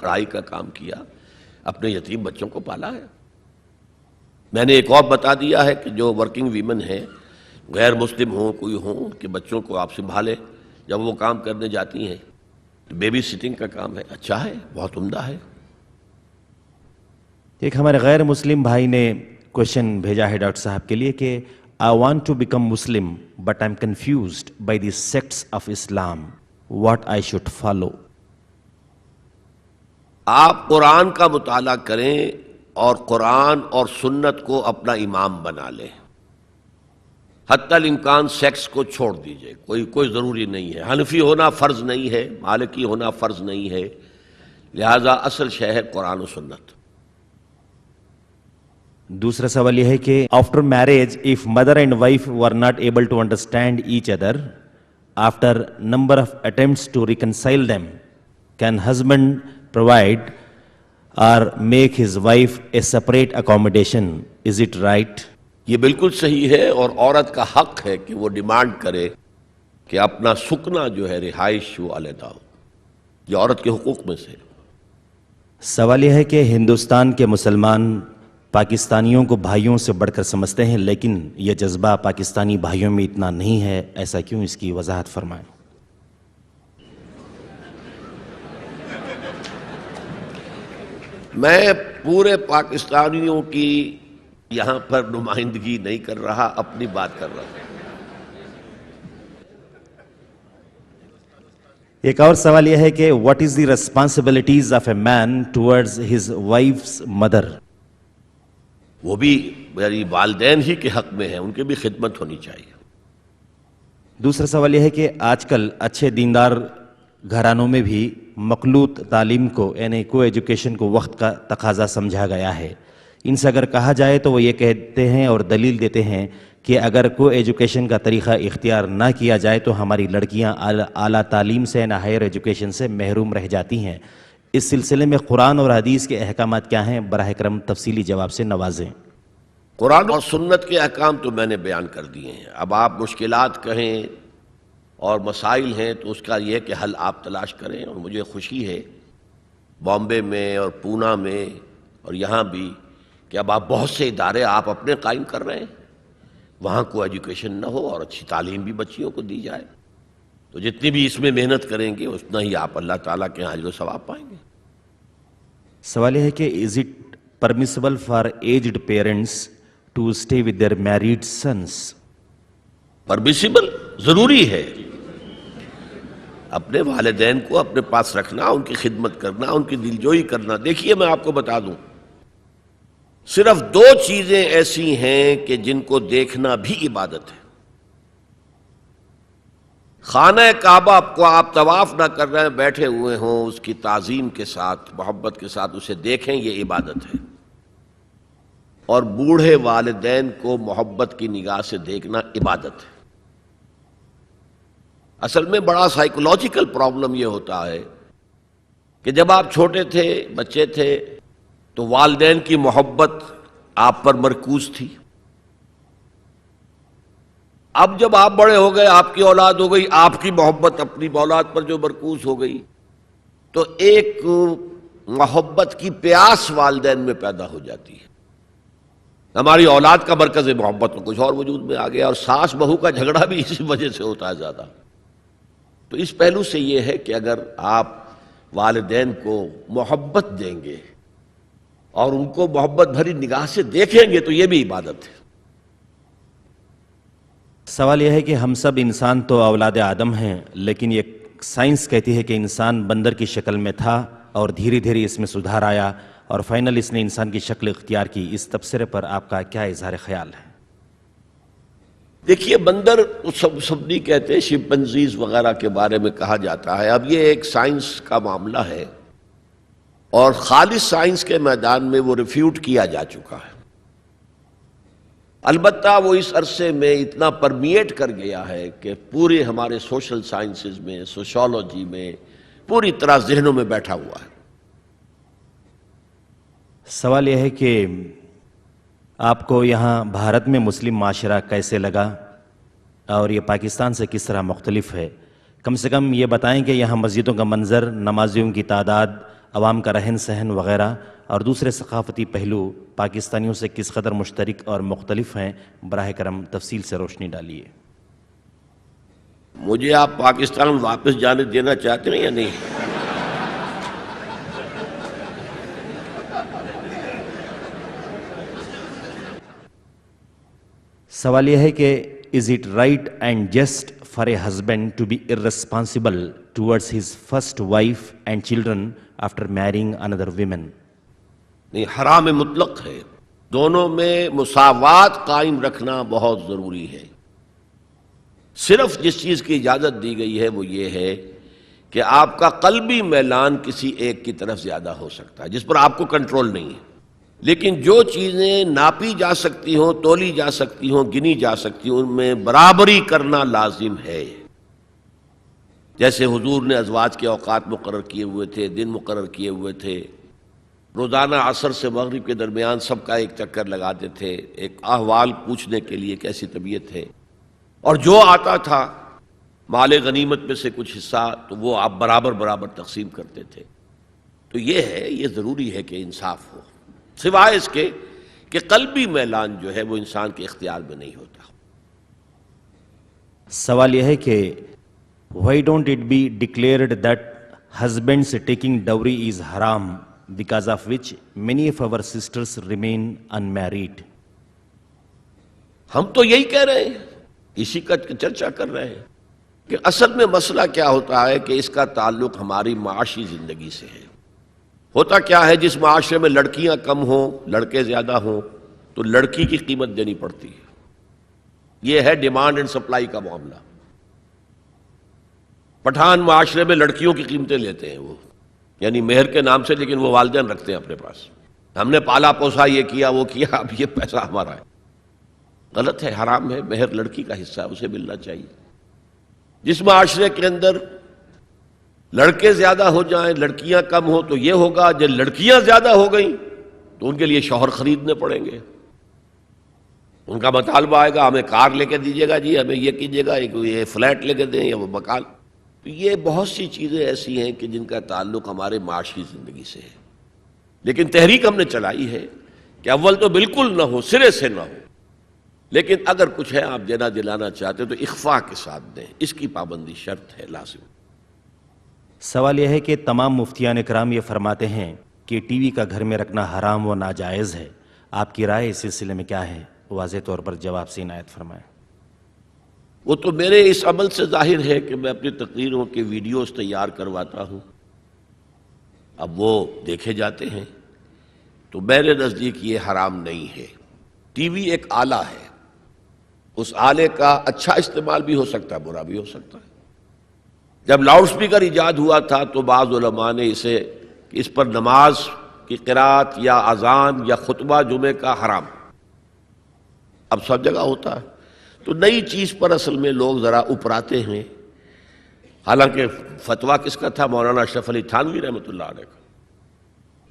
پڑھائی کا کام کیا، اپنے یتیم بچوں کو پالا ہے۔ میں نے ایک اور بتا دیا ہے کہ جو ورکنگ ویمن ہیں، غیر مسلم ہوں کوئی ہوں، کہ بچوں کو آپ سنبھالیں جب وہ کام کرنے جاتی ہیں، تو بیبی سٹنگ کا کام ہے، اچھا ہے، بہت عمدہ ہے۔ ایک ہمارے غیر مسلم بھائی نے کوشچن بھیجا ہے ڈاکٹر صاحب کے لیے کہ I want to become Muslim but I'm confused by the sects of Islam. What I should follow? آپ قرآن کا مطالعہ کریں اور قرآن اور سنت کو اپنا امام بنا لیں، حتی الامکان سیکس کو چھوڑ دیجئے، کوئی ضروری نہیں ہے، حنفی ہونا فرض نہیں ہے، مالکی ہونا فرض نہیں ہے، لہذا اصل شے ہے قرآن و سنت۔ دوسرا سوال یہ ہے کہ after marriage if mother and wife were not able to understand each other after number of attempts to reconcile them, can husband provide or make his wife a separate accommodation? Is it right? یہ بالکل صحیح ہے، اور عورت کا حق ہے کہ وہ ڈیمانڈ کرے کہ اپنا سکنا جو ہے، رہائش، وہ علیحدہ ہو، یہ عورت کے حقوق میں سے۔ سوال یہ ہے کہ ہندوستان کے مسلمان پاکستانیوں کو بھائیوں سے بڑھ کر سمجھتے ہیں، لیکن یہ جذبہ پاکستانی بھائیوں میں اتنا نہیں ہے، ایسا کیوں؟ اس کی وضاحت فرمائیں۔ میں پورے پاکستانیوں کی یہاں پر نمائندگی نہیں کر رہا، اپنی بات کر رہا ہوں۔ ایک اور سوال یہ ہے کہ what is the responsibilities of a man towards his wife's mother? وہ بھی میری والدین ہی کے حق میں ہیں، ان کی بھی خدمت ہونی چاہیے۔ دوسرا سوال یہ ہے کہ آج کل اچھے دیندار گھرانوں میں بھی مخلوط تعلیم کو یعنی کو ایجوکیشن کو وقت کا تقاضا سمجھا گیا ہے۔ ان سے اگر کہا جائے تو وہ یہ کہتے ہیں اور دلیل دیتے ہیں کہ اگر کو ایجوکیشن کا طریقہ اختیار نہ کیا جائے تو ہماری لڑکیاں اعلیٰ تعلیم سے نہ ہائر ایجوکیشن سے محروم رہ جاتی ہیں۔ اس سلسلے میں قرآن اور حدیث کے احکامات کیا ہیں؟ براہ کرم تفصیلی جواب سے نوازیں۔ قرآن اور سنت کے احکام تو میں نے بیان کر دیے ہیں، اب آپ مشکلات کہیں اور مسائل ہیں تو اس کا یہ کہ حل آپ تلاش کریں، اور مجھے خوشی ہے بامبے میں اور پونا میں اور یہاں بھی کہ اب آپ بہت سے ادارے آپ اپنے قائم کر رہے ہیں، وہاں کو ایجوکیشن نہ ہو اور اچھی تعلیم بھی بچیوں کو دی جائے، تو جتنی بھی اس میں محنت کریں گے اتنا ہی آپ اللہ تعالیٰ کے اجر و ثواب پائیں گے۔ سوال یہ ہے کہ is it permissible for aged parents to stay with their married sons? Permissible, ضروری ہے اپنے والدین کو اپنے پاس رکھنا، ان کی خدمت کرنا، ان کی دلجوئی کرنا۔ دیکھیے میں آپ کو بتا دوں، صرف دو چیزیں ایسی ہیں کہ جن کو دیکھنا بھی عبادت ہے۔ خانہ کعبہ کو آپ طواف نہ کر رہے ہیں، بیٹھے ہوئے ہوں، اس کی تعظیم کے ساتھ، محبت کے ساتھ اسے دیکھیں، یہ عبادت ہے۔ اور بوڑھے والدین کو محبت کی نگاہ سے دیکھنا عبادت ہے۔ اصل میں بڑا سائیکولوجیکل پرابلم یہ ہوتا ہے کہ جب آپ چھوٹے تھے، بچے تھے، تو والدین کی محبت آپ پر مرکوز تھی۔ اب جب آپ بڑے ہو گئے، آپ کی اولاد ہو گئی، آپ کی محبت اپنی اولاد پر جو مرکوز ہو گئی، تو ایک محبت کی پیاس والدین میں پیدا ہو جاتی ہے۔ ہماری اولاد کا مرکز محبت میں کچھ اور وجود میں آ گیا، اور ساس بہو کا جھگڑا بھی اسی وجہ سے ہوتا ہے زیادہ۔ تو اس پہلو سے یہ ہے کہ اگر آپ والدین کو محبت دیں گے اور ان کو محبت بھری نگاہ سے دیکھیں گے تو یہ بھی عبادت ہے۔ سوال یہ ہے کہ ہم سب انسان تو اولاد آدم ہیں، لیکن یہ سائنس کہتی ہے کہ انسان بندر کی شکل میں تھا اور دھیرے دھیرے اس میں سدھار آیا اور فائنل اس نے انسان کی شکل اختیار کی۔ اس تبصرے پر آپ کا کیا اظہار خیال ہے؟ دیکھیے، بندر سب نہیں کہتے، شمپنزیز وغیرہ کے بارے میں کہا جاتا ہے۔ اب یہ ایک سائنس کا معاملہ ہے اور خالص سائنس کے میدان میں وہ ریفیوٹ کیا جا چکا ہے۔ البتہ وہ اس عرصے میں اتنا پرمیٹ کر گیا ہے کہ پورے ہمارے سوشل سائنسز میں، سوشالوجی میں پوری طرح ذہنوں میں بیٹھا ہوا ہے۔ سوال یہ ہے کہ آپ کو یہاں بھارت میں مسلم معاشرہ کیسے لگا اور یہ پاکستان سے کس طرح مختلف ہے؟ کم سے کم یہ بتائیں کہ یہاں مسجدوں کا منظر، نمازیوں کی تعداد عوام کا رہن سہن وغیرہ اور دوسرے ثقافتی پہلو پاکستانیوں سے کس قدر مشترک اور مختلف ہیں، براہ کرم تفصیل سے روشنی ڈالیے۔ مجھے آپ پاکستان واپس جانے دینا چاہتے ہیں یا نہیں؟ سوال یہ ہے کہ is it right and just for a husband to be irresponsible towards his first wife and children after marrying another woman؟ نہیں، حرام مطلق ہے، دونوں میں مساوات قائم رکھنا بہت ضروری ہے۔ صرف جس چیز کی اجازت دی گئی ہے وہ یہ ہے کہ آپ کا قلبی میلان کسی ایک کی طرف زیادہ ہو سکتا ہے جس پر آپ کو کنٹرول نہیں ہے، لیکن جو چیزیں ناپی جا سکتی ہوں، تولی جا سکتی ہوں، گنی جا سکتی ہوں، ان میں برابری کرنا لازم ہے۔ جیسے حضور نے ازواج کے اوقات مقرر کیے ہوئے تھے، دن مقرر کیے ہوئے تھے، روزانہ عصر سے مغرب کے درمیان سب کا ایک چکر لگاتے تھے، ایک احوال پوچھنے کے لیے کیسی طبیعت ہے، اور جو آتا تھا مال غنیمت میں سے کچھ حصہ تو وہ آپ برابر برابر تقسیم کرتے تھے۔ تو یہ ضروری ہے کہ انصاف ہو، سوائے اس کے کہ قلبی میلان جو ہے وہ انسان کے اختیار میں نہیں ہوتا۔ سوال یہ ہے کہ why don't it be declared that husbands taking dowry is haram, because of which many of our sisters remain unmarried؟ ہم تو یہی کہہ رہے ہیں، اسی کا چرچا کر رہے ہیں کہ اصل میں مسئلہ کیا ہوتا ہے کہ اس کا تعلق ہماری معاشی زندگی سے ہے۔ ہوتا کیا ہے، جس معاشرے میں لڑکیاں کم ہوں، لڑکے زیادہ ہوں، تو لڑکی کی قیمت دینی پڑتی ہے۔ یہ ہے ڈیمانڈ اینڈ سپلائی کا معاملہ۔ پٹھان معاشرے میں لڑکیوں کی قیمتیں لیتے ہیں وہ، یعنی مہر کے نام سے، لیکن وہ والدین رکھتے ہیں اپنے پاس، ہم نے پالا پوسا، یہ کیا وہ کیا، اب یہ پیسہ ہمارا ہے۔ غلط ہے، حرام ہے، مہر لڑکی کا حصہ ہے، اسے ملنا چاہیے۔ جس معاشرے کے اندر لڑکے زیادہ ہو جائیں، لڑکیاں کم ہوں، تو یہ ہوگا جب لڑکیاں زیادہ ہو گئیں تو ان کے لیے شوہر خریدنے پڑیں گے، ان کا مطالبہ آئے گا ہمیں کار لے کے دیجیے گا جی، ہمیں یہ کیجیے گا، یہ فلیٹ لے کے دیں یا وہ مکان۔ تو یہ بہت سی چیزیں ایسی ہیں کہ جن کا تعلق ہمارے معاشی زندگی سے ہے، لیکن تحریک ہم نے چلائی ہے کہ اول تو بالکل نہ ہو، سرے سے نہ ہو، لیکن اگر کچھ ہے آپ دینا دلانا چاہتے ہیں تو اخفاء کے ساتھ دیں، اس کی پابندی شرط ہے، لازم۔ سوال یہ ہے کہ تمام مفتیان کرام یہ فرماتے ہیں کہ ٹی وی کا گھر میں رکھنا حرام و ناجائز ہے، آپ کی رائے اس سلسلے میں کیا ہے؟ واضح طور پر جواب سے عنایت فرمائیں۔ وہ تو میرے اس عمل سے ظاہر ہے کہ میں اپنی تقریروں کے ویڈیوز تیار کرواتا ہوں، اب وہ دیکھے جاتے ہیں، تو میرے نزدیک یہ حرام نہیں ہے۔ ٹی وی ایک آلہ ہے، اس آلے کا اچھا استعمال بھی ہو سکتا ہے، برا بھی ہو سکتا ہے۔ جب لاؤڈ سپیکر ایجاد ہوا تھا تو بعض علماء نے اس پر نماز کی قرات یا اذان یا خطبہ جمعے کا حرام، اب سب جگہ ہوتا ہے، تو نئی چیز پر اصل میں لوگ ذرا اپراتے ہیں۔ حالانکہ فتویٰ کس کا تھا؟ مولانا اشرف علی تھانوی رحمۃ اللہ علیہ کا۔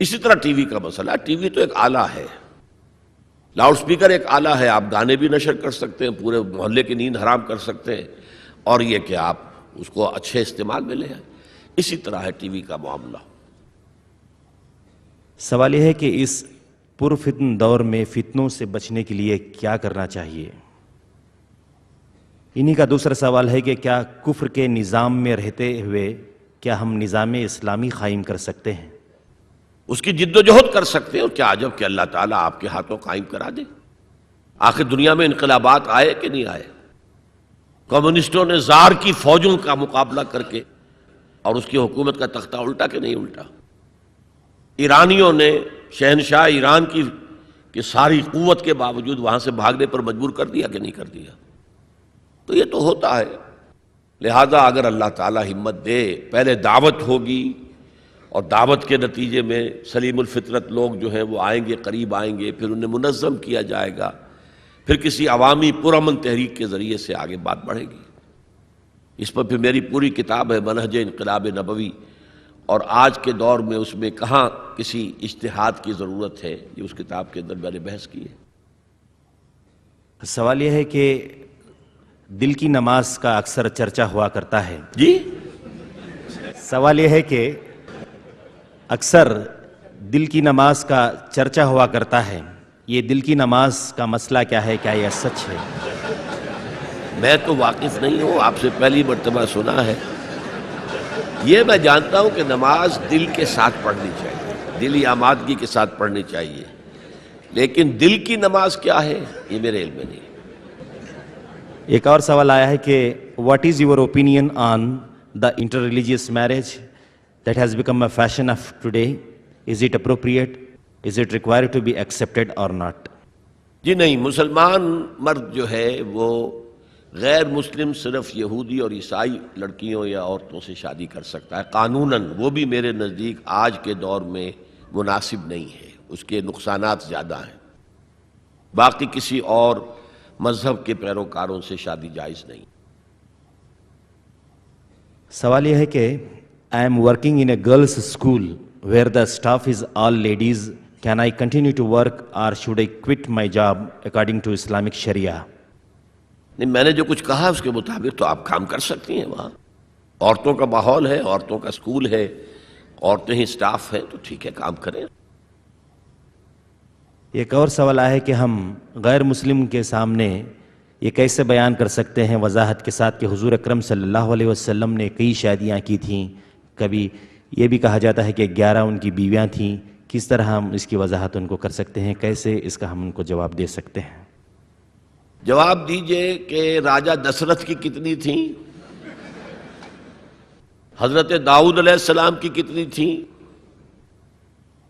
اسی طرح ٹی وی کا مسئلہ، ٹی وی تو ایک آلہ ہے، لاؤڈ سپیکر ایک آلہ ہے، آپ گانے بھی نشر کر سکتے ہیں، پورے محلے کی نیند حرام کر سکتے ہیں، اور یہ کہ آپ اس کو اچھے استعمال میں لے آئیں۔ اسی طرح ہے ٹی وی کا معاملہ۔ سوال یہ ہے کہ اس پرفتن دور میں فتنوں سے بچنے کے لیے کیا کرنا چاہیے؟ انہی کا دوسرا سوال ہے کہ کیا کفر کے نظام میں رہتے ہوئے کیا ہم نظام اسلامی قائم کر سکتے ہیں؟ اس کی جد و جہد کر سکتے ہیں، اور کیا عجب کہ اللہ تعالیٰ آپ کے ہاتھوں قائم کرا دے۔ آخر دنیا میں انقلابات آئے کہ نہیں آئے؟ کمیونسٹوں نے زار کی فوجوں کا مقابلہ کر کے اور اس کی حکومت کا تختہ الٹا کہ نہیں الٹا؟ ایرانیوں نے شہنشاہ ایران کی ساری قوت کے باوجود وہاں سے بھاگنے پر مجبور کر دیا کہ نہیں کر دیا؟ تو یہ تو ہوتا ہے۔ لہذا اگر اللہ تعالیٰ ہمت دے، پہلے دعوت ہوگی، اور دعوت کے نتیجے میں سلیم الفطرت لوگ جو ہیں وہ آئیں گے، قریب آئیں گے، پھر انہیں منظم کیا جائے گا، پھر کسی عوامی پرامن تحریک کے ذریعے سے آگے بات بڑھے گی۔ اس پر پھر میری پوری کتاب ہے منہج انقلاب نبوی، اور آج کے دور میں اس میں کہاں کسی اجتہاد کی ضرورت ہے، یہ اس کتاب کے اندر میں نے بحث کی ہے۔ سوال یہ ہے کہ دل کی نماز کا اکثر چرچا ہوا کرتا ہے۔ جی، سوال یہ ہے کہ اکثر دل کی نماز کا چرچا ہوا کرتا ہے. یہ دل کی نماز کا مسئلہ کیا ہے؟ کیا یہ سچ ہے؟ میں تو واقف نہیں ہوں، آپ سے پہلی مرتبہ سنا ہے. یہ میں جانتا ہوں کہ نماز دل کے ساتھ پڑھنی چاہیے، دلی آمادگی کے ساتھ پڑھنی چاہیے، لیکن دل کی نماز کیا ہے یہ میرے علم میں نہیں. ایک اور سوال آیا ہے کہ what is your opinion on the inter religious marriage that has become a fashion of today? Is it appropriate? Is it required to be accepted or not? جی نہیں، مسلمان مرد جو ہے وہ غیر مسلم صرف یہودی اور عیسائی لڑکیوں یا عورتوں سے شادی کر سکتا ہے قانوناً. وہ بھی میرے نزدیک آج کے دور میں مناسب نہیں ہے، اس کے نقصانات زیادہ ہیں. باقی کسی اور مذہب کے پیروکاروں سے شادی جائز نہیں. سوال یہ ہے کہ I am working in a girls school where the staff is all ladies. Can I continue to work or should I quit my job according to Islamic شریعہ؟ نہیں، میں نے جو کچھ کہا اس کے مطابق تو آپ کام کر سکتی ہیں. وہاں عورتوں کا ماحول ہے، عورتوں کا اسکول ہے، عورتیں ہی سٹاف ہیں، تو ٹھیک ہے، کام کریں. ایک اور سوال ہے کہ ہم غیر مسلم کے سامنے یہ کیسے بیان کر سکتے ہیں وضاحت کے ساتھ کہ حضور اکرم صلی اللہ علیہ وسلم نے کئی شادیاں کی تھیں، کبھی یہ بھی کہا جاتا ہے کہ 11 ان کی بیویاں تھیں. کس طرح ہم اس کی وضاحت ان کو کر سکتے ہیں؟ کیسے اس کا ہم ان کو جواب دے سکتے ہیں؟ جواب دیجئے کہ راجہ دسرتھ کی کتنی تھیں، حضرت داؤد علیہ السلام کی کتنی تھیں.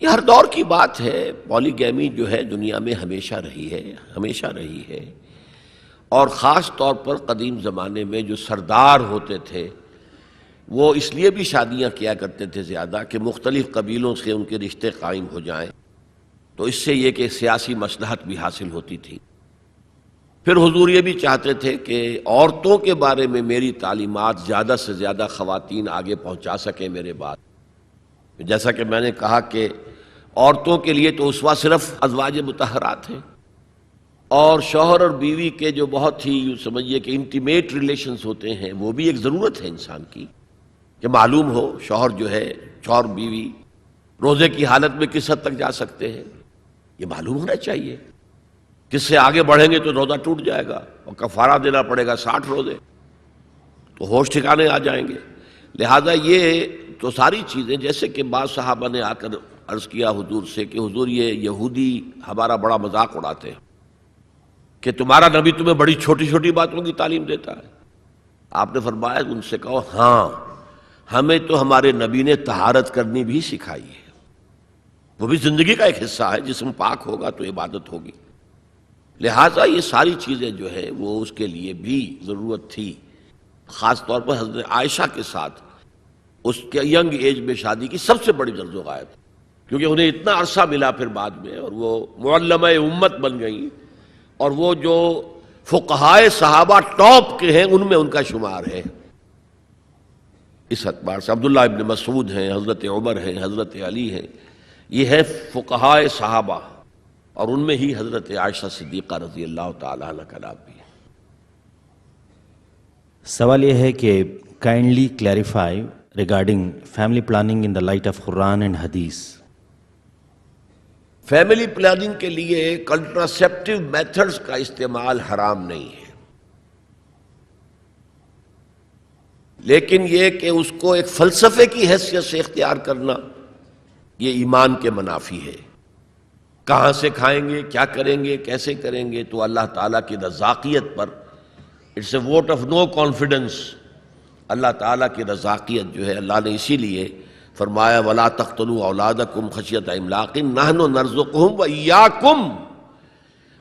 یہ ہر دور کی بات ہے. پولی گیمی جو ہے دنیا میں ہمیشہ رہی ہے، ہمیشہ رہی ہے. اور خاص طور پر قدیم زمانے میں جو سردار ہوتے تھے وہ اس لیے بھی شادیاں کیا کرتے تھے زیادہ کہ مختلف قبیلوں سے ان کے رشتے قائم ہو جائیں، تو اس سے یہ کہ سیاسی مصلحت بھی حاصل ہوتی تھی. پھر حضور یہ بھی چاہتے تھے کہ عورتوں کے بارے میں میری تعلیمات زیادہ سے زیادہ خواتین آگے پہنچا سکیں میرے بعد. جیسا کہ میں نے کہا کہ عورتوں کے لیے تو اسوہ صرف ازواج مطہرات ہیں، اور شوہر اور بیوی کے جو بہت ہی یوں سمجھیے کہ انٹیمیٹ ریلیشنز ہوتے ہیں وہ بھی ایک ضرورت ہے انسان کی کہ معلوم ہو شوہر جو ہے، شوہر بیوی روزے کی حالت میں کس حد تک جا سکتے ہیں، یہ معلوم ہونا چاہیے. کس سے آگے بڑھیں گے تو روزہ ٹوٹ جائے گا اور کفارہ دینا پڑے گا 60 روزے، تو ہوش ٹھکانے آ جائیں گے. لہذا یہ تو ساری چیزیں، جیسے کہ بعض صحابہ نے آ کر عرض کیا حضور سے کہ حضور یہ یہودی ہمارا بڑا مذاق اڑاتے ہیں کہ تمہارا نبی تمہیں بڑی چھوٹی چھوٹی باتوں کی تعلیم دیتا ہے. آپ نے فرمایا ان سے کہو ہاں ہمیں تو ہمارے نبی نے طہارت کرنی بھی سکھائی ہے، وہ بھی زندگی کا ایک حصہ ہے. جسم پاک ہوگا تو عبادت ہوگی. لہٰذا یہ ساری چیزیں جو ہے وہ اس کے لیے بھی ضرورت تھی. خاص طور پر حضرت عائشہ کے ساتھ اس کے ینگ ایج میں شادی کی سب سے بڑی زرز و غائب، کیونکہ انہیں اتنا عرصہ ملا پھر بعد میں، اور وہ معلمہ امت بن گئیں، اور وہ جو فقہائے صحابہ ٹاپ کے ہیں ان میں ان کا شمار ہے. اس اعتبار سے عبداللہ ابن مسعود ہیں، حضرت عمر ہیں، حضرت علی ہیں، یہ ہے فقہائے صحابہ، اور ان میں ہی حضرت عائشہ صدیقہ رضی اللہ تعالی عنہ کا نام بھی ہے. سوال یہ ہے کہ kindly clarify regarding family planning in the light of Quran and حدیث. فیملی پلاننگ کے لیے کنٹراسیپٹیو میتھڈز کا استعمال حرام نہیں ہے، لیکن یہ کہ اس کو ایک فلسفے کی حیثیت سے اختیار کرنا یہ ایمان کے منافی ہے. کہاں سے کھائیں گے، کیا کریں گے، کیسے کریں گے، تو اللہ تعالیٰ کی رضاقیت پر it's a vote of no confidence. اللہ تعالیٰ کی رضاقیت جو ہے اللہ نے اسی لیے فرمایا وَلَا تَقْتُلُوا أَوْلَادَكُمْ خَشْيَةَ إِمْلَاقٍ نَحْنُ نَرْزُقُهُمْ وَإِيَّاكُمْ.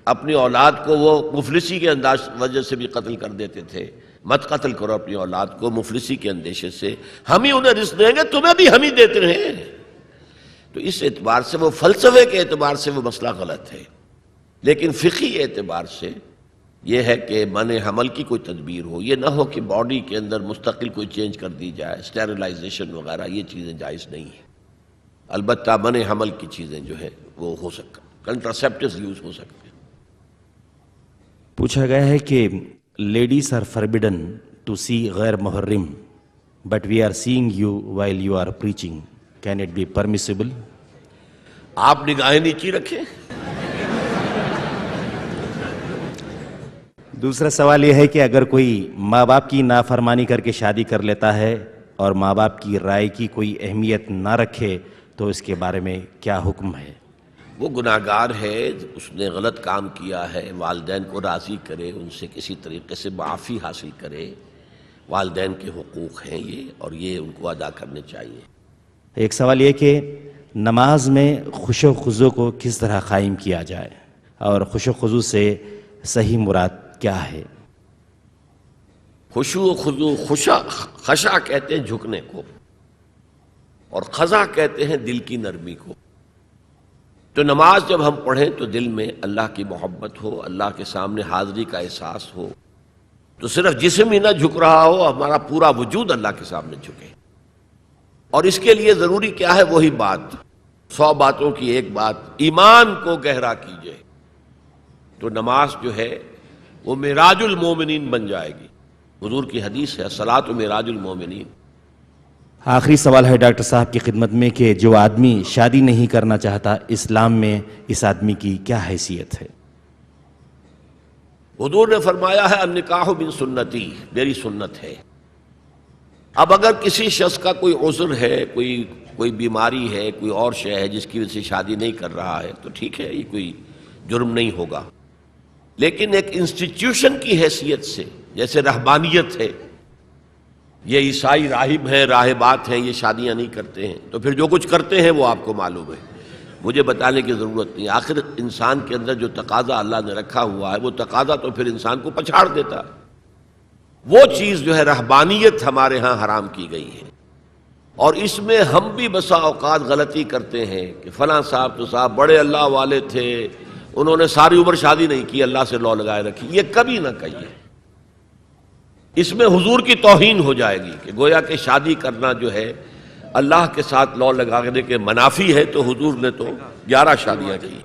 اپنی اولاد کو وہ مفلسی کے انداز وجہ سے بھی قتل کر دیتے تھے. مت قتل کرو اپنی اولاد کو مفلسی کے اندیشے سے، ہم ہی انہیں رزق دیں گے، تمہیں بھی ہم ہی دیتے ہیں. تو اس اعتبار سے وہ فلسفے کے اعتبار سے وہ مسئلہ غلط ہے، لیکن فقہی اعتبار سے یہ ہے کہ منع حمل کی کوئی تدبیر ہو. یہ نہ ہو کہ باڈی کے اندر مستقل کوئی چینج کر دی جائے، اسٹیرلائزیشن وغیرہ، یہ چیزیں جائز نہیں ہیں. البتہ منع حمل کی چیزیں جو ہے وہ ہو سکتا، کنٹراسیپٹیوز یوز ہو سکتے ہیں. پوچھا گیا ہے کہ ladies are forbidden to see غیر محرم but we are seeing you while you are preaching. Can it be permissible? آپ نگاہیں نیچی رکھیں. دوسرا سوال یہ ہے کہ اگر کوئی ماں باپ کی نافرمانی کر کے شادی کر لیتا ہے اور ماں باپ کی رائے کی کوئی اہمیت نہ رکھے تو اس کے بارے میں کیا حکم ہے؟ وہ گناہگار ہے، اس نے غلط کام کیا ہے، والدین کو راضی کرے، ان سے کسی طریقے سے معافی حاصل کرے. والدین کے حقوق ہیں یہ، اور یہ ان کو ادا کرنے چاہیے. ایک سوال یہ کہ نماز میں خشوع و خضوع کو کس طرح قائم کیا جائے اور خشوع و خضوع سے صحیح مراد کیا ہے؟ خشوع و خضوع، خشع کہتے ہیں جھکنے کو، اور خضع کہتے ہیں دل کی نرمی کو. تو نماز جب ہم پڑھیں تو دل میں اللہ کی محبت ہو، اللہ کے سامنے حاضری کا احساس ہو، تو صرف جسم ہی نہ جھک رہا ہو، ہمارا پورا وجود اللہ کے سامنے جھکے. اور اس کے لیے ضروری کیا ہے؟ وہی بات، 100 باتوں کی ایک بات، ایمان کو گہرا کیجئے. تو نماز جو ہے وہ معراج المومنین بن جائے گی. حضور کی حدیث ہے الصلاۃ معراج المومنین. آخری سوال ہے ڈاکٹر صاحب کی خدمت میں کہ جو آدمی شادی نہیں کرنا چاہتا، اسلام میں اس آدمی کی کیا حیثیت ہے؟ حضور نے فرمایا ہے النکاح من سنتی، میری سنت ہے. اب اگر کسی شخص کا کوئی عذر ہے، کوئی بیماری ہے، کوئی اور شے ہے جس کی وجہ سے شادی نہیں کر رہا ہے، تو ٹھیک ہے، یہ کوئی جرم نہیں ہوگا. لیکن ایک انسٹیٹیوشن کی حیثیت سے، جیسے رہبانیت ہے، یہ عیسائی راہب ہیں، راہبات ہیں، یہ شادیاں نہیں کرتے ہیں، تو پھر جو کچھ کرتے ہیں وہ آپ کو معلوم ہے، مجھے بتانے کی ضرورت نہیں. آخر انسان کے اندر جو تقاضا اللہ نے رکھا ہوا ہے، وہ تقاضا تو پھر انسان کو پچھاڑ دیتا ہے. وہ چیز جو ہے رہبانیت ہمارے ہاں حرام کی گئی ہے. اور اس میں ہم بھی بسا اوقات غلطی کرتے ہیں کہ فلاں صاحب تو صاحب بڑے اللہ والے تھے، انہوں نے ساری عمر شادی نہیں کی، اللہ سے لو لگائے رکھی. یہ کبھی نہ کہیے، اس میں حضور کی توہین ہو جائے گی کہ گویا کہ شادی کرنا جو ہے اللہ کے ساتھ لو لگانے کے منافی ہے. تو حضور نے تو 11 شادیاں کی.